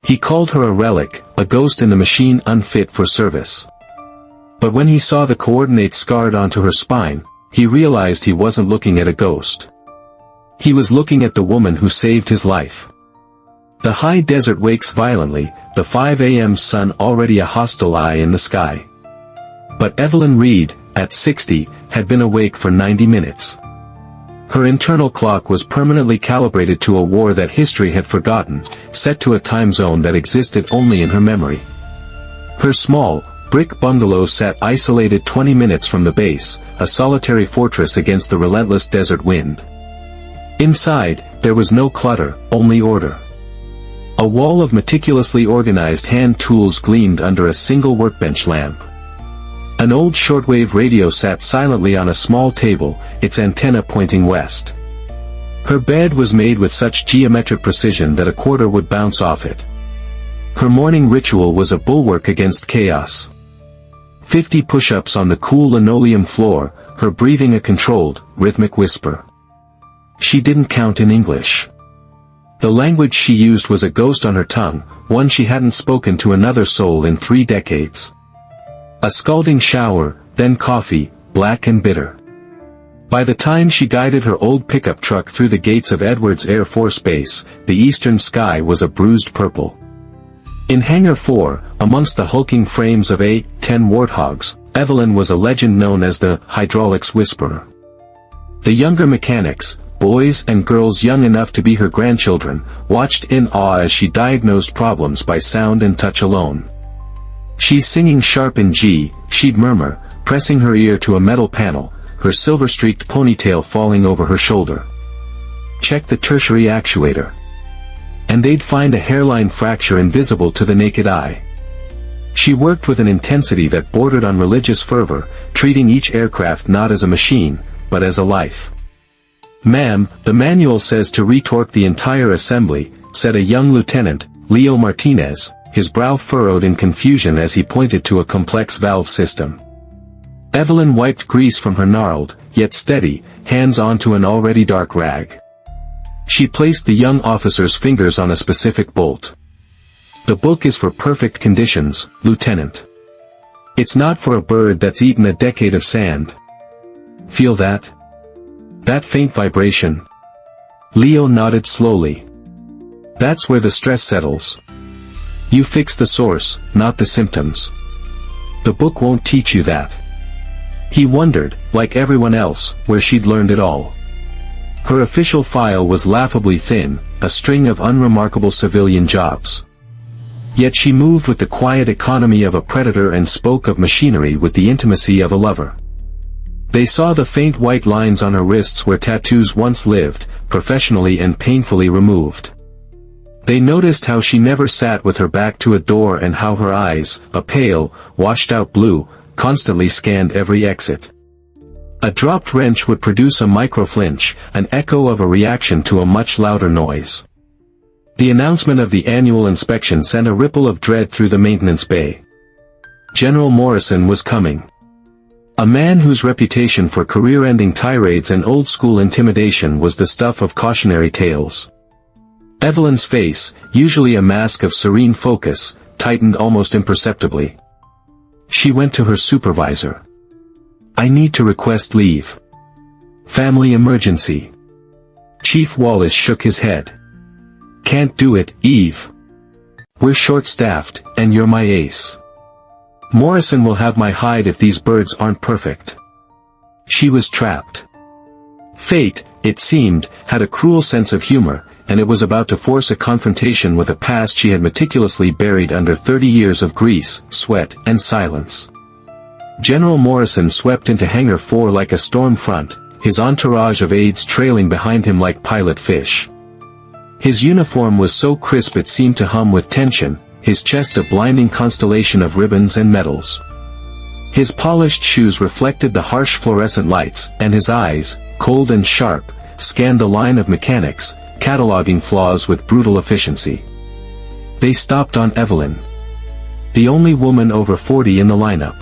He called her a relic, a ghost in the machine unfit for service. But when he saw the coordinates scarred onto her spine, he realized he wasn't looking at a ghost. He was looking at the woman who saved his life. The high desert wakes violently, the 5 a.m. sun already a hostile eye in the sky. But Evelyn Reed, at 60, had been awake for 90 minutes. Her internal clock was permanently calibrated to a war that history had forgotten, set to a time zone that existed only in her memory. Her small, brick bungalow sat isolated 20 minutes from the base, a solitary fortress against the relentless desert wind. Inside, there was no clutter, only order. A wall of meticulously organized hand tools gleamed under a single workbench lamp. An old shortwave radio sat silently on a small table, its antenna pointing west. Her bed was made with such geometric precision that a quarter would bounce off it. Her morning ritual was a bulwark against chaos. 50 push-ups on the cool linoleum floor, her breathing a controlled, rhythmic whisper. She didn't count in English. The language she used was a ghost on her tongue, one she hadn't spoken to another soul in 3 decades. A scalding shower, then coffee, black and bitter. By the time she guided her old pickup truck through the gates of Edwards Air Force Base, the eastern sky was a bruised purple. In Hangar 4, amongst the hulking frames of 8-10 warthogs, Evelyn was a legend known as the hydraulics whisperer. The younger mechanics, boys and girls young enough to be her grandchildren, watched in awe as she diagnosed problems by sound and touch alone. "She's singing sharp in G," she'd murmur, pressing her ear to a metal panel, her silver-streaked ponytail falling over her shoulder. "Check the tertiary actuator." And they'd find a hairline fracture invisible to the naked eye. She worked with an intensity that bordered on religious fervor, treating each aircraft not as a machine, but as a life. "Ma'am, the manual says to retorque the entire assembly," said a young lieutenant, Leo Martinez, his brow furrowed in confusion as he pointed to a complex valve system. Evelyn wiped grease from her gnarled, yet steady, hands onto an already dark rag. She placed the young officer's fingers on a specific bolt. "The book is for perfect conditions, Lieutenant. It's not for a bird that's eaten a decade of sand. Feel that? That faint vibration?" Leo nodded slowly. "That's where the stress settles. You fix the source, not the symptoms. The book won't teach you that." He wondered, like everyone else, where she'd learned it all. Her official file was laughably thin, a string of unremarkable civilian jobs. Yet she moved with the quiet economy of a predator and spoke of machinery with the intimacy of a lover. They saw the faint white lines on her wrists where tattoos once lived, professionally and painfully removed. They noticed how she never sat with her back to a door and how her eyes, a pale, washed-out blue, constantly scanned every exit. A dropped wrench would produce a micro-flinch, an echo of a reaction to a much louder noise. The announcement of the annual inspection sent a ripple of dread through the maintenance bay. General Morrison was coming. A man whose reputation for career-ending tirades and old-school intimidation was the stuff of cautionary tales. Evelyn's face, usually a mask of serene focus, tightened almost imperceptibly. She went to her supervisor. "I need to request leave. Family emergency." Chief Wallace shook his head. "Can't do it, Eve. We're short-staffed, and you're my ace. Morrison will have my hide if these birds aren't perfect." She was trapped. Fate, it seemed, had a cruel sense of humor, and it was about to force a confrontation with a past she had meticulously buried under 30 years of grease, sweat, and silence. General Morrison swept into Hangar 4 like a storm front, his entourage of aides trailing behind him like pilot fish. His uniform was so crisp it seemed to hum with tension, his chest a blinding constellation of ribbons and medals. His polished shoes reflected the harsh fluorescent lights, and his eyes, cold and sharp, scanned the line of mechanics, cataloging flaws with brutal efficiency. They stopped on Evelyn. The only woman over 40 in the lineup.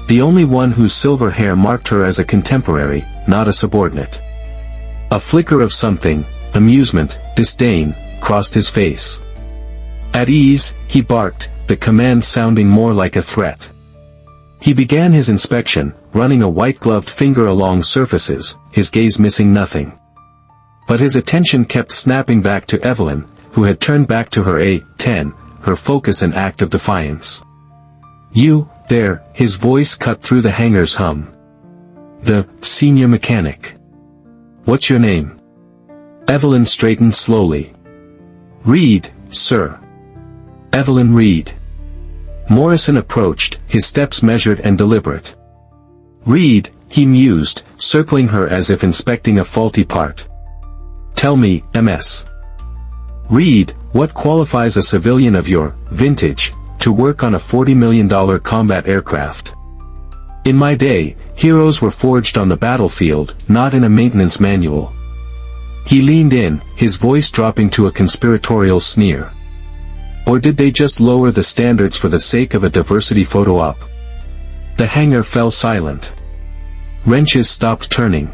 The only one whose silver hair marked her as a contemporary, not a subordinate. A flicker of something, amusement, disdain, crossed his face. At ease, he barked, the command sounding more like a threat. He began his inspection, running a white-gloved finger along surfaces, his gaze missing nothing. But his attention kept snapping back to Evelyn, who had turned back to her A-10, her focus an act of defiance. "You, there," his voice cut through the hangar's hum. "The senior mechanic. What's your name?" Evelyn straightened slowly. "Reed, sir." "Evelyn Reed." Morrison approached, his steps measured and deliberate. "Reed," he mused, circling her as if inspecting a faulty part. "Tell me, Ms. Reed, what qualifies a civilian of your vintage to work on a $40 million combat aircraft? In my day, heroes were forged on the battlefield, not in a maintenance manual." He leaned in, his voice dropping to a conspiratorial sneer. Or did they just lower the standards for the sake of a diversity photo op? The hangar fell silent. Wrenches stopped turning.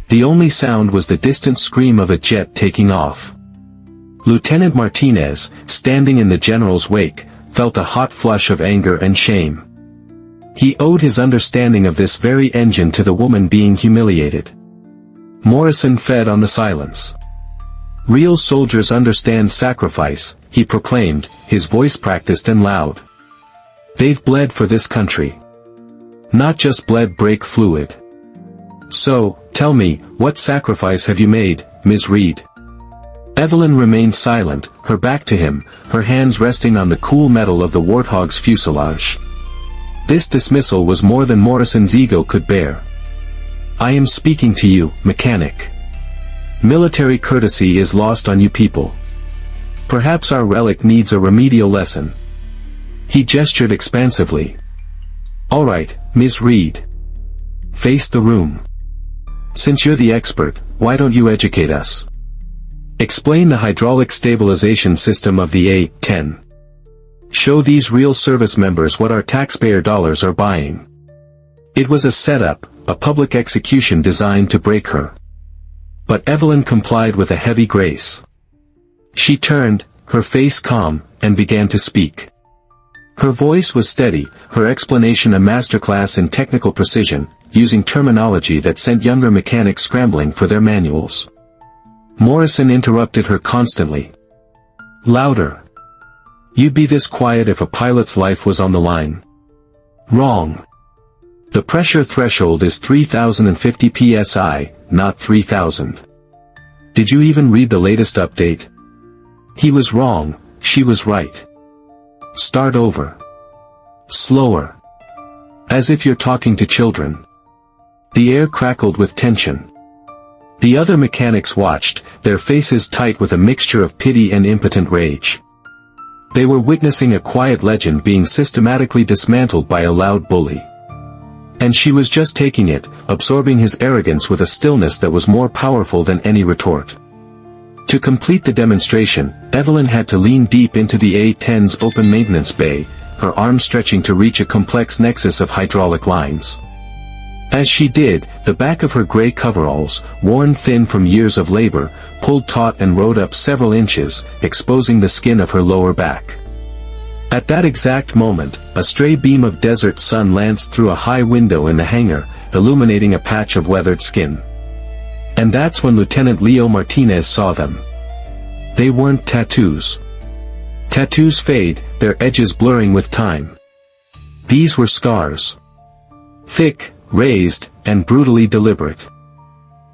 The only sound was the distant scream of a jet taking off. Lieutenant Martinez, standing in the general's wake, felt a hot flush of anger and shame. He owed his understanding of this very engine to the woman being humiliated. Morrison fed on the silence. "Real soldiers understand sacrifice," he proclaimed, his voice practiced and loud. "They've bled for this country. Not just bled brake fluid. So, tell me, what sacrifice have you made, Ms. Reed?" Evelyn remained silent, her back to him, her hands resting on the cool metal of the Warthog's fuselage. This dismissal was more than Morrison's ego could bear. "I am speaking to you, mechanic. Military courtesy is lost on you people. Perhaps our relic needs a remedial lesson." He gestured expansively. "All right, Ms. Reed. Face the room. Since you're the expert, why don't you educate us? Explain the hydraulic stabilization system of the A-10. Show these real service members what our taxpayer dollars are buying." It was a setup, a public execution designed to break her. But Evelyn complied with a heavy grace. She turned, her face calm, and began to speak. Her voice was steady, her explanation a masterclass in technical precision, using terminology that sent younger mechanics scrambling for their manuals. Morrison interrupted her constantly. "Louder. You'd be this quiet if a pilot's life was on the line." "Wrong. The pressure threshold is 3050 psi, not 3000. Did you even read the latest update?" He was wrong, she was right. "Start over. Slower. As if you're talking to children." The air crackled with tension. The other mechanics watched, their faces tight with a mixture of pity and impotent rage. They were witnessing a quiet legend being systematically dismantled by a loud bully. And she was just taking it, absorbing his arrogance with a stillness that was more powerful than any retort. To complete the demonstration, Evelyn had to lean deep into the A-10's open maintenance bay, her arms stretching to reach a complex nexus of hydraulic lines. As she did, the back of her gray coveralls, worn thin from years of labor, pulled taut and rode up several inches, exposing the skin of her lower back. At that exact moment, a stray beam of desert sun lanced through a high window in the hangar, illuminating a patch of weathered skin. And that's when Lieutenant Leo Martinez saw them. They weren't tattoos. Tattoos fade, their edges blurring with time. These were scars. Thick, raised, and brutally deliberate.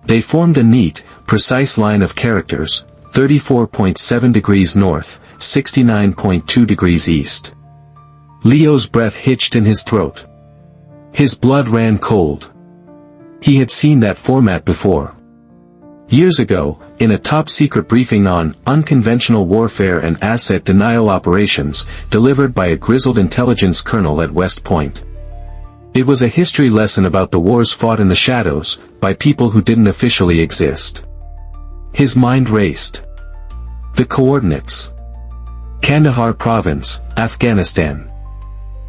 They formed a neat, precise line of characters, 34.7 degrees north, 69.2 degrees east. Leo's breath hitched in his throat. His blood ran cold. He had seen that format before. Years ago, in a top-secret briefing on unconventional warfare and asset denial operations, delivered by a grizzled intelligence colonel at West Point. It was a history lesson about the wars fought in the shadows, by people who didn't officially exist. His mind raced. The coordinates. Kandahar Province, Afghanistan.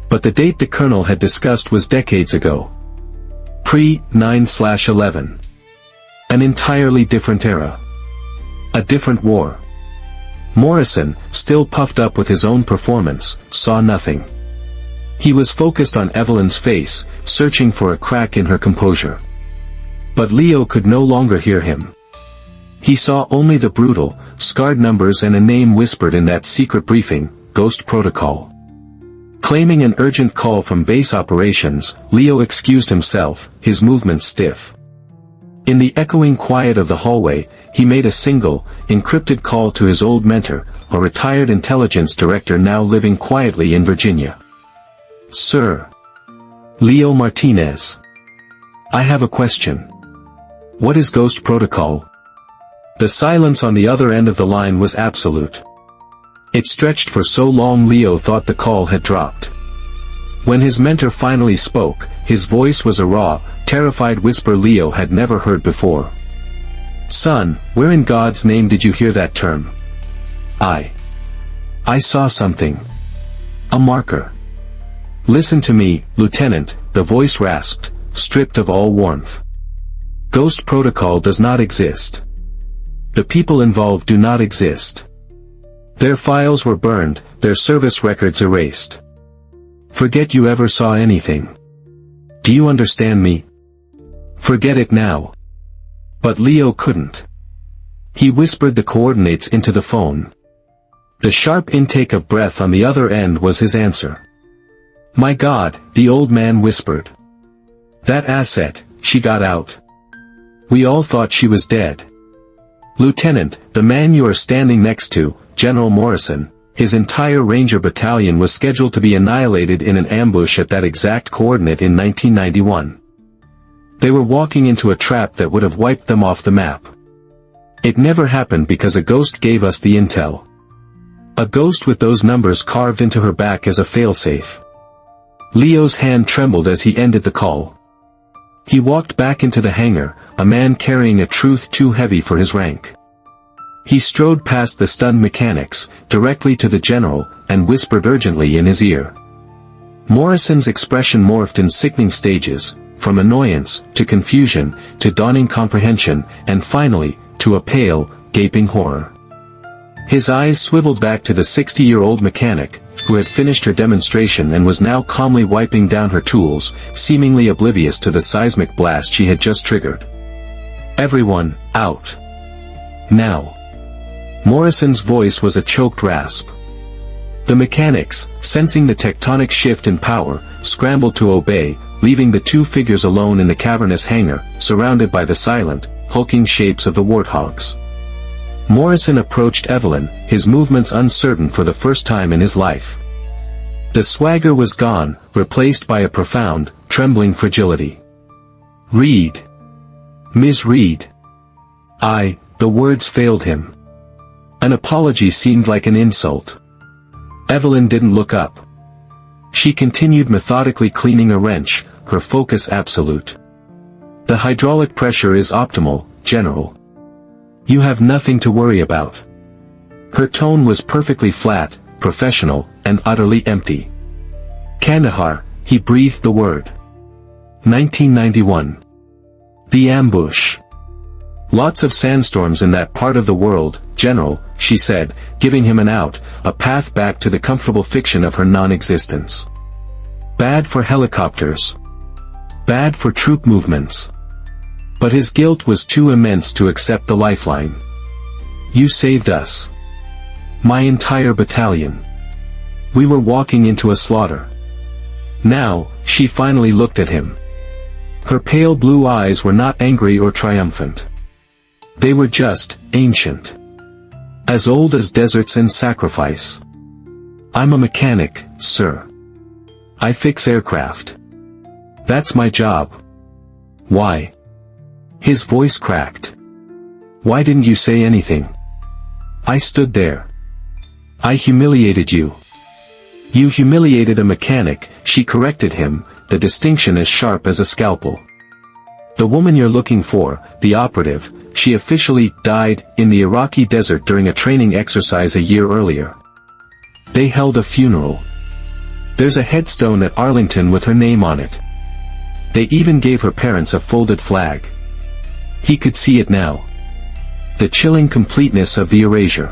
But the date the colonel had discussed was decades ago. Pre-9/11. An entirely different era. A different war. Morrison, still puffed up with his own performance, saw nothing. He was focused on Evelyn's face, searching for a crack in her composure. But Leo could no longer hear him. He saw only the brutal, scarred numbers and a name whispered in that secret briefing, Ghost Protocol. Claiming an urgent call from base operations, Leo excused himself, his movements stiff. In the echoing quiet of the hallway, he made a single, encrypted call to his old mentor, a retired intelligence director now living quietly in Virginia. "Sir. Leo Martinez. I have a question. What is Ghost Protocol?" The silence on the other end of the line was absolute. It stretched for so long Leo thought the call had dropped. When his mentor finally spoke, his voice was a raw, terrified whisper Leo had never heard before. "Son, where in God's name did you hear that term?" I saw something. A marker." "Listen to me, Lieutenant," the voice rasped, stripped of all warmth. "Ghost Protocol does not exist. The people involved do not exist. Their files were burned, their service records erased. Forget you ever saw anything. Do you understand me? Forget it now." But Leo couldn't. He whispered the coordinates into the phone. The sharp intake of breath on the other end was his answer. "My God," the old man whispered. "That asset, she got out. We all thought she was dead. Lieutenant, the man you are standing next to, General Morrison, his entire Ranger battalion was scheduled to be annihilated in an ambush at that exact coordinate in 1991. They were walking into a trap that would have wiped them off the map. It never happened because a ghost gave us the intel. A ghost with those numbers carved into her back as a failsafe." Leo's hand trembled as he ended the call. He walked back into the hangar, a man carrying a truth too heavy for his rank. He strode past the stunned mechanics, directly to the general, and whispered urgently in his ear. Morrison's expression morphed in sickening stages, from annoyance, to confusion, to dawning comprehension, and finally, to a pale, gaping horror. His eyes swiveled back to the 60-year-old mechanic, who had finished her demonstration and was now calmly wiping down her tools, seemingly oblivious to the seismic blast she had just triggered. "Everyone, out. Now." Morrison's voice was a choked rasp. The mechanics, sensing the tectonic shift in power, scrambled to obey, leaving the two figures alone in the cavernous hangar, surrounded by the silent, hulking shapes of the warthogs. Morrison approached Evelyn, his movements uncertain for the first time in his life. The swagger was gone, replaced by a profound, trembling fragility. "Reed. Ms. Reed." The words failed him. An apology seemed like an insult. Evelyn didn't look up. She continued methodically cleaning a wrench, her focus absolute. "The hydraulic pressure is optimal, General. You have nothing to worry about." Her tone was perfectly flat, professional, and utterly empty. "Kandahar," he breathed the word. 1991. The ambush. "Lots of sandstorms in that part of the world, General," she said, giving him an out, a path back to the comfortable fiction of her non-existence. "Bad for helicopters. Bad for troop movements." But his guilt was too immense to accept the lifeline. "You saved us. My entire battalion. We were walking into a slaughter." Now, she finally looked at him. Her pale blue eyes were not angry or triumphant. They were just, ancient. As old as deserts and sacrifice. "I'm a mechanic, sir. I fix aircraft. That's my job." "Why?" His voice cracked. "Why didn't you say anything? I stood there. I humiliated you." "You humiliated a mechanic," she corrected him, the distinction as sharp as a scalpel. "The woman you're looking for, the operative, she officially died in the Iraqi desert during a training exercise a year earlier. They held a funeral. There's a headstone at Arlington with her name on it. They even gave her parents a folded flag." He could see it now. The chilling completeness of the erasure.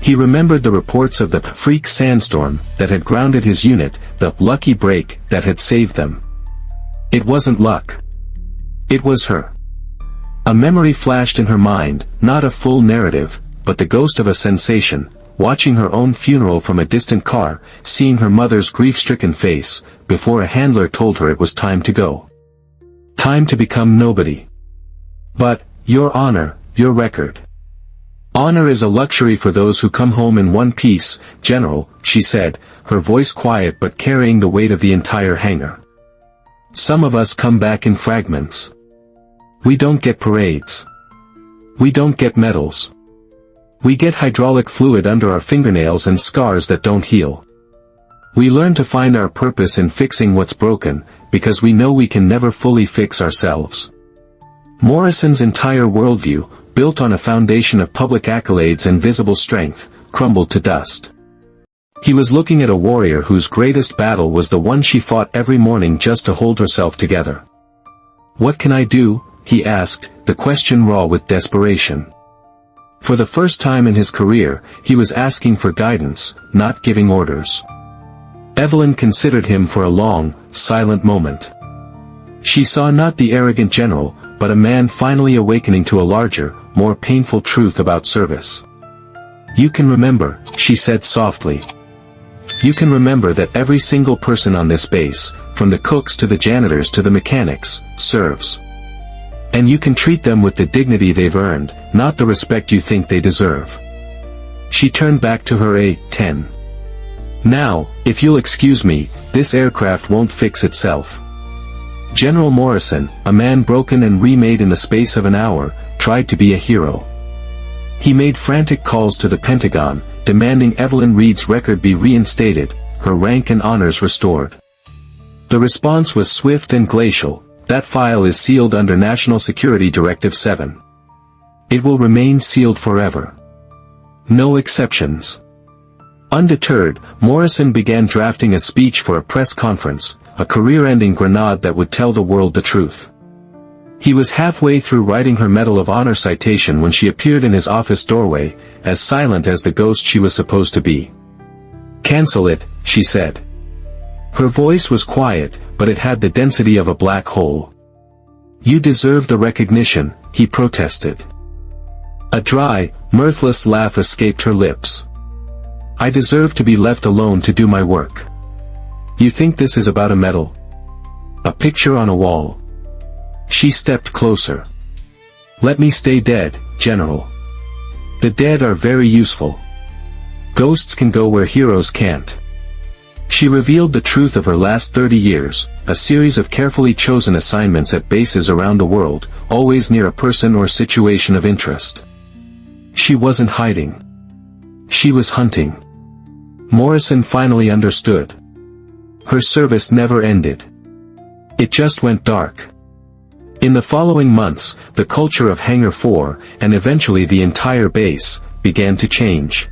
He remembered the reports of the freak sandstorm that had grounded his unit, the lucky break that had saved them. It wasn't luck. It was her. A memory flashed in her mind, not a full narrative, but the ghost of a sensation, watching her own funeral from a distant car, seeing her mother's grief-stricken face, before a handler told her it was time to go. Time to become nobody. But, your honor, your record. Honor is a luxury for those who come home in one piece, General, she said, her voice quiet but carrying the weight of the entire hangar. Some of us come back in fragments. We don't get parades. We don't get medals. We get hydraulic fluid under our fingernails and scars that don't heal. We learn to find our purpose in fixing what's broken, because we know we can never fully fix ourselves. Morrison's entire worldview, built on a foundation of public accolades and visible strength, crumbled to dust. He was looking at a warrior whose greatest battle was the one she fought every morning just to hold herself together. "What can I do?" he asked, the question raw with desperation. For the first time in his career, he was asking for guidance, not giving orders. Evelyn considered him for a long, silent moment. She saw not the arrogant general, but a man finally awakening to a larger, more painful truth about service. "You can remember," she said softly. "You can remember that every single person on this base, from the cooks to the janitors to the mechanics, serves. And you can treat them with the dignity they've earned, not the respect you think they deserve." She turned back to her A-10. "Now, if you'll excuse me, this aircraft won't fix itself." General Morrison, a man broken and remade in the space of an hour, tried to be a hero. He made frantic calls to the Pentagon, demanding Evelyn Reed's record be reinstated, her rank and honors restored. The response was swift and glacial: "That file is sealed under National Security Directive 7. It will remain sealed forever. No exceptions." Undeterred, Morrison began drafting a speech for a press conference, a career-ending grenade that would tell the world the truth. He was halfway through writing her Medal of Honor citation when she appeared in his office doorway, as silent as the ghost she was supposed to be. "Cancel it," she said. Her voice was quiet, but it had the density of a black hole. "You deserve the recognition," he protested. A dry, mirthless laugh escaped her lips. "I deserve to be left alone to do my work. You think this is about a medal? A picture on a wall?" She stepped closer. "Let me stay dead, General. The dead are very useful. Ghosts can go where heroes can't." She revealed the truth of her last 30 years, a series of carefully chosen assignments at bases around the world, always near a person or situation of interest. She wasn't hiding. She was hunting. Morrison finally understood. Her service never ended. It just went dark. In the following months, the culture of Hangar 4, and eventually the entire base, began to change.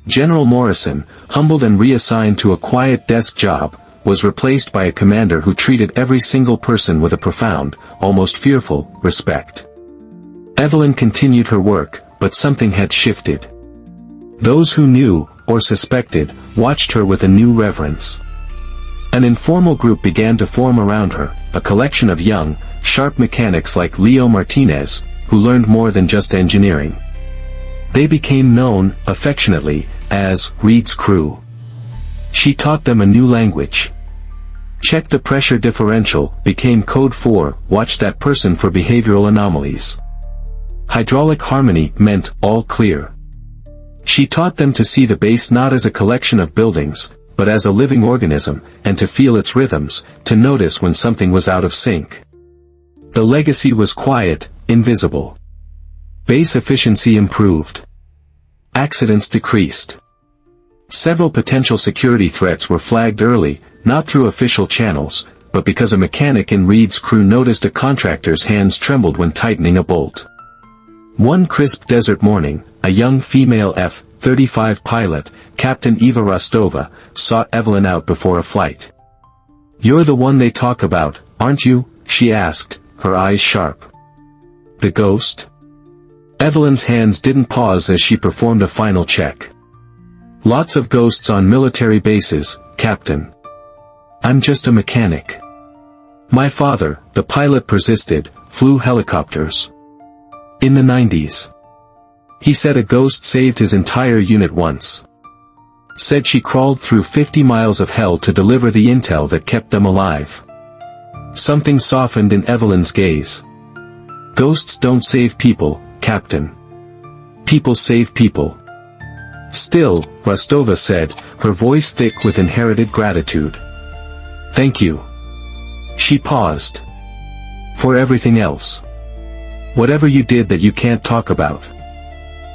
General Morrison, humbled and reassigned to a quiet desk job, was replaced by a commander who treated every single person with a profound, almost fearful, respect. Evelyn continued her work, but something had shifted. Those who knew, or suspected, watched her with a new reverence. An informal group began to form around her, a collection of young, sharp mechanics like Leo Martinez, who learned more than just engineering. They became known, affectionately, as Reed's crew. She taught them a new language. Check the pressure differential became code for watch that person for behavioral anomalies. Hydraulic harmony meant all clear. She taught them to see the base not as a collection of buildings, but as a living organism, and to feel its rhythms, to notice when something was out of sync. The legacy was quiet, invisible. Base efficiency improved. Accidents decreased. Several potential security threats were flagged early, not through official channels, but because a mechanic in Reed's crew noticed a contractor's hands trembled when tightening a bolt. One crisp desert morning, a young female F-35 pilot, Captain Eva Rostova, sought Evelyn out before a flight. "You're the one they talk about, aren't you?" she asked, her eyes sharp. "The ghost?" Evelyn's hands didn't pause as she performed a final check. Lots of ghosts on military bases, Captain. I'm just a mechanic. My father, the pilot persisted, flew helicopters. In the 90s. He said a ghost saved his entire unit once. Said she crawled through 50 miles of hell to deliver the intel that kept them alive. Something softened in Evelyn's gaze. Ghosts don't save people, Captain. People save people. Still, Rostova said, her voice thick with inherited gratitude. Thank you. She paused. For everything else. Whatever you did that you can't talk about.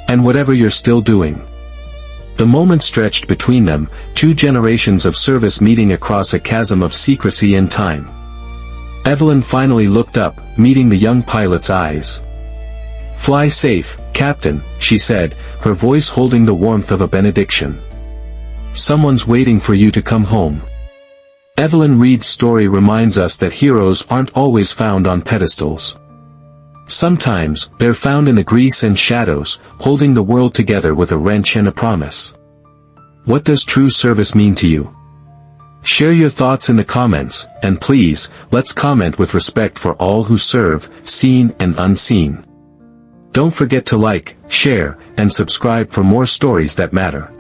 And whatever you're still doing. The moment stretched between them, 2 generations of service meeting across a chasm of secrecy and time. Evelyn finally looked up, meeting the young pilot's eyes. Fly safe, Captain, she said, her voice holding the warmth of a benediction. Someone's waiting for you to come home. Evelyn Reed's story reminds us that heroes aren't always found on pedestals. Sometimes, they're found in the grease and shadows, holding the world together with a wrench and a promise. What does true service mean to you? Share your thoughts in the comments, and please, let's comment with respect for all who serve, seen and unseen. Don't forget to like, share, and subscribe for more stories that matter.